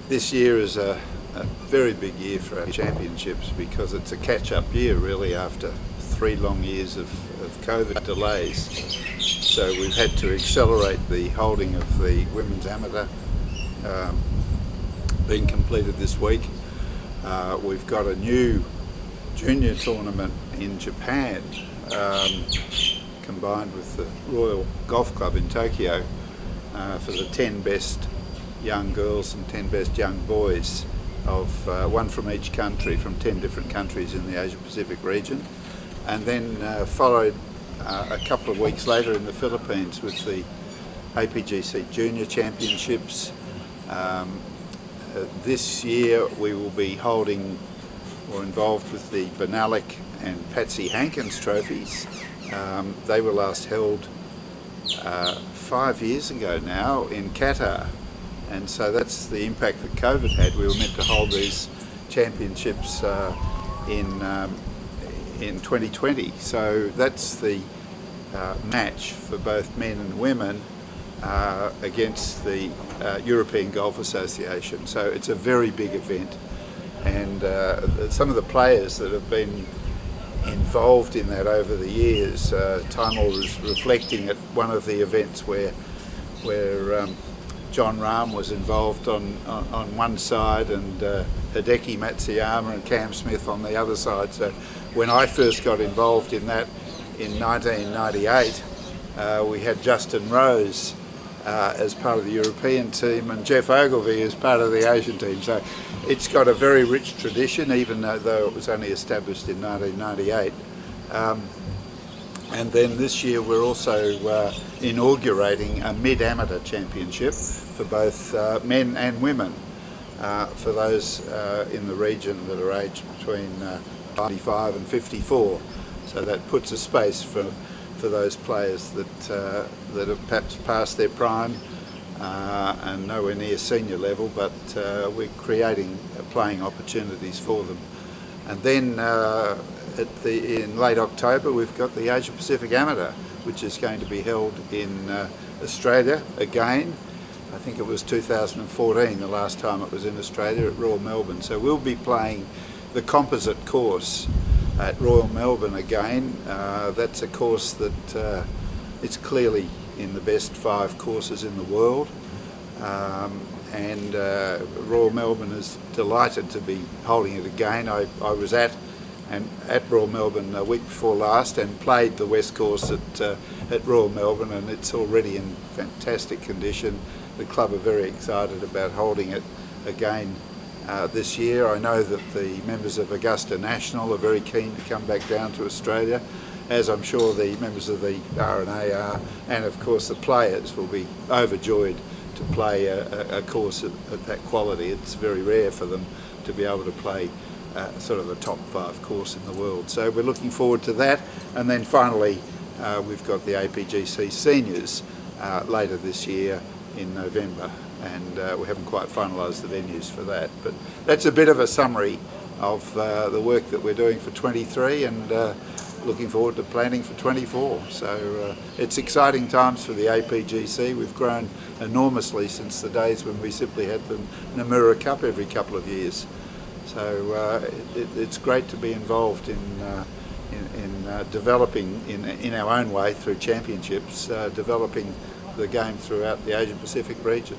This year is a very big year for our championships because it's a catch-up year really after 3 long years of COVID delays. So we've had to accelerate the holding of the women's amateur being completed this week. We've got a new junior tournament in Japan combined with the Royal Golf Club in Tokyo for the 10 best young girls and 10 best young boys of one from each country, from 10 different countries in the Asia Pacific region, and then followed a couple of weeks later in the Philippines with the APGC Junior Championships. This year we will be holding or involved with the Benalik and Patsy Hankins trophies. They were last held 5 years ago now in Qatar. And so that's the impact that COVID had. We were meant to hold these championships in 2020. So that's the match for both men and women against the European Golf Association. So it's a very big event. And some of the players that have been involved in that over the years, Timor was reflecting at one of the events where John Rahm was involved on one side and Hideki Matsuyama and Cam Smith on the other side. So when I first got involved in that in 1998, we had Justin Rose as part of the European team and Jeff Ogilvy as part of the Asian team. So it's got a very rich tradition, even though it was only established in 1998. And then this year we're also inaugurating a mid-amateur championship for both men and women, for those in the region that are aged between 25 and 54. So that puts a space for those players that have perhaps passed their prime and nowhere near senior level, but we're creating playing opportunities for them. And then in late October we've got the Asia Pacific Amateur, which is going to be held in Australia again. I think it was 2014 the last time it was in Australia at Royal Melbourne. So we'll be playing the composite course at Royal Melbourne again. That's a course that it's clearly in the best 5 courses in the world. And Royal Melbourne is delighted to be holding it again. I was at Royal Melbourne a week before last and played the West Course at Royal Melbourne, and it's already in fantastic condition. The club are very excited about holding it again this year. I know that the members of Augusta National are very keen to come back down to Australia, as I'm sure the members of the R&A are, and of course the players will be overjoyed to play a course at that quality. It's very rare for them to be able to play sort of a top 5 course in the world. So we're looking forward to that. And then finally we've got the APGC Seniors later this year in November, and we haven't quite finalised the venues for that. But that's a bit of a summary of the work that we're doing for 23 and looking forward to planning for 24. So it's exciting times for the APGC. We've grown enormously since the days when we simply had the Nomura Cup every couple of years. So it's great to be involved in developing in our own way through championships, developing the game throughout the Asia Pacific region.